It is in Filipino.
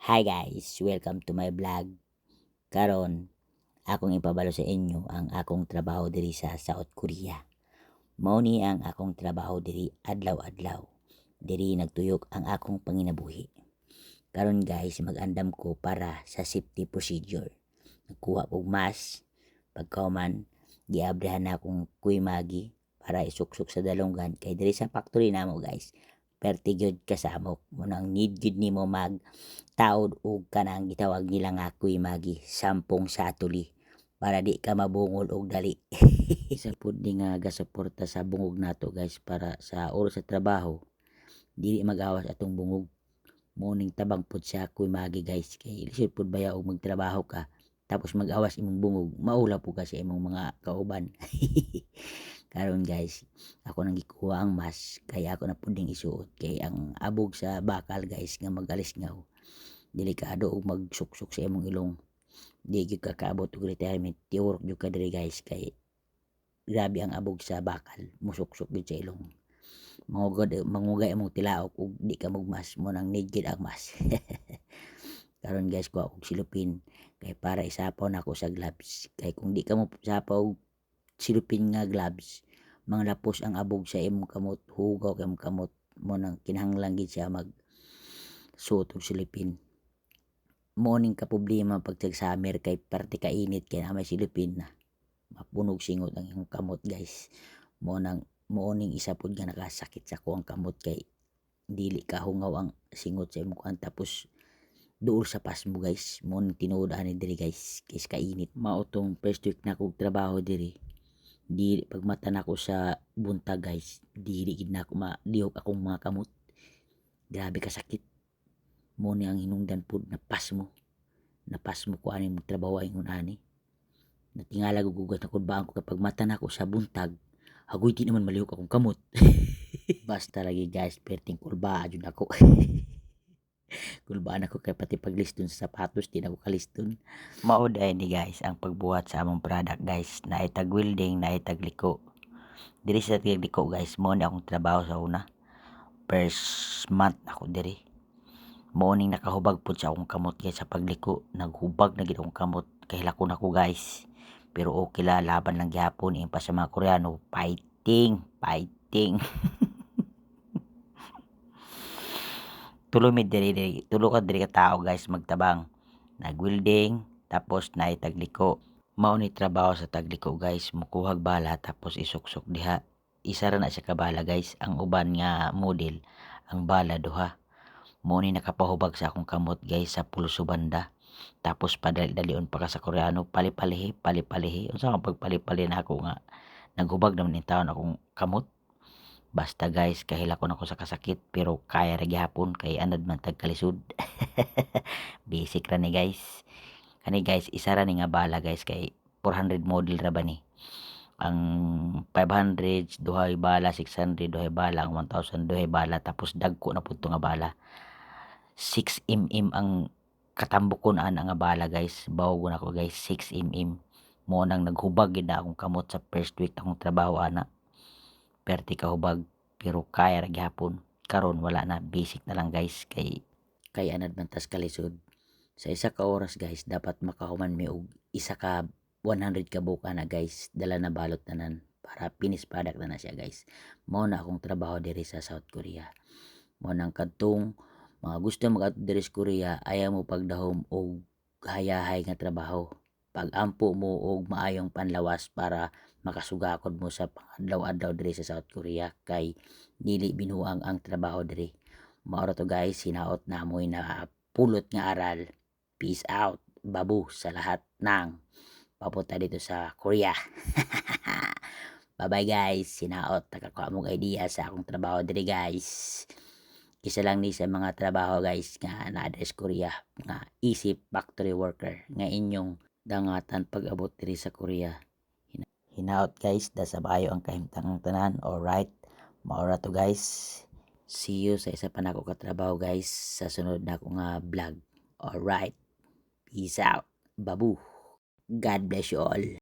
Hi guys, welcome to my vlog. Karon, akong ipabalo sa inyo ang akong trabaho diri sa South Korea. Mao ni ang akong trabaho diri adlaw-adlaw. Diri nagtuyok ang akong panginabuhi. Karon guys, mag-andam ko para sa safety procedure. Nagkuha og mask, pagkauman giabrehan na akong kuymagi para isuksok sa dalunggan kay diri sa factory namo guys. Perti gyud kasamok mo nang need gyud nimo mag taod og kanang gitawag nila nga kuymagi, sampung satuli para di ka mabungol og dali. Isa pud ni nga gasuporta sa bungog nato guys para sa oras sa trabaho dili mag-awas atong bungog. Morning tabang pud sa kuymagi guys kay lisod pud baya og magtrabaho ka tapos mag-awas imong bungog, maula po ka sa imong mga kauban. Karon guys, ako nang gikuha ang mask kay ako na pud ning isuot kay ang abog sa bakal guys nga mag-alisngaw delikado og magsuksok sa imong ilong. Di gyud ka kaabot og retirement, tiurok gyud ka diri guys kay grabe ang abog sa bakal, musuksok gyud sa ilong. Mangugay imong tilaok ug di ka mugmas mo nang need gyud ang mas. Karon guys, kuha og silupin kay para isapaw nako sa gloves kay kung di ka mo sapaw og silupin nga gloves manglapos ang abog sa imong kamot, hugaw kay imong kamot mo nang kinahanglan gid siya mag suot og silupin. Morning ka problema pag summer kay parte ka init kay na may silupin na mapunog singot ang imong kamot guys. Morning isa pud nga nakasakit sa kuang kamot kay dili ka hungaw ang singot sa imong kuan tapos duol sa pas mo guys. Morning tinuod ani diri guys kay kainit. Mao tong first week na kog trabaho diri. Dili pagmata nako sa buntag guys, dili gid nako malihok akong mga kamot. Grabe ka sakit. Mo ni ang hinungdan pud napas mo ko ani mo trabaho ingon ani. Natingala gugugat ako ba ko kapag mata nako sa buntag, agoy di naman malihok akong kamot. Basta lagi guys, perting kulba jud ako. Kulbaan ako kay pati pagliston sa sapatos di na ako kaliston. Mao ni guys ang pagbuhat sa among product guys, naay tag welding, naay tag liko. Diri sa liko guys, mo ni akong trabaho sa una. First month ako diri. Morning nakahubag pud sa akong kamot guys sa pagliko, naghubag na gid akong kamot kay lakon ako guys. Pero okay la, laban lang gyapon pa sa mga Koreano, fighting. Tulo ka diri ka tao guys magtabang. Nag-welding tapos naay tagliko. Mao ni trabaho sa tagliko guys, mukuhag bala tapos isuksok diha. Isa ra na siya ka bala guys, ang uban nga model ang bala duha. Mo ni nakapahubag sa akong kamot guys sa pulso banda. Tapos padali-dalion pa ka sa Koreano, pali-palihi. Unsa man pagpali-pali na ako nga naghubag naman in taon akong kamot. Basta guys, kahilakon ako sa kasakit pero kaya ra gyapon kay anad man tag kalisod. Basic ra ni guys. Kani guys, isa ra ni nga bala guys kay 400 model ra ba ni. Ang 500 duhay bala, 600 duhay bala, ang 1000 duhay bala tapos dagko na pud nga bala. 6mm ang katambukon ana nga bala guys. Bawgon ako guys 6mm. Mo nang naghubag gid na akong kamot sa first week akong trabaho ana. Perti kahubag pero kaya ra gyapon. Karon wala na, basic na lang guys kay anad man tas kalisod. Sa isa ka oras guys dapat makahuman mi og isa ka 100 ka buka na guys. Dala na balot tanan para finished product na siya guys. Mao na akong trabaho diri sa South Korea. Mo nang kadtong mga gusto mag-adto diri sa Korea, ayaw mo pagdahom og hayahay nga trabaho. Pag-ampo mo og maayong panlawas para makasugakod mo sa pangadlaw-adlaw diri sa South Korea kay dili binuang ang trabaho diri. Mao ra to guys, hinaot na mo'y na pulot nga aral. Peace out, babu sa lahat ng papunta dito sa Korea. Bye bye guys, hinaot nakakuha mong idea sa akong trabaho diri guys. Isa lang ni sa mga trabaho guys nga na-address Korea nga isip factory worker nga inyong dangatan pag-abot diri sa Korea. Hinaut guys, da sa bayo ang kahimtang tanan. Alright, maura to guys. See you sa isa pa nako katrabaho guys sa sunod na ako nga vlog. Alright, peace out, babu. God bless you all.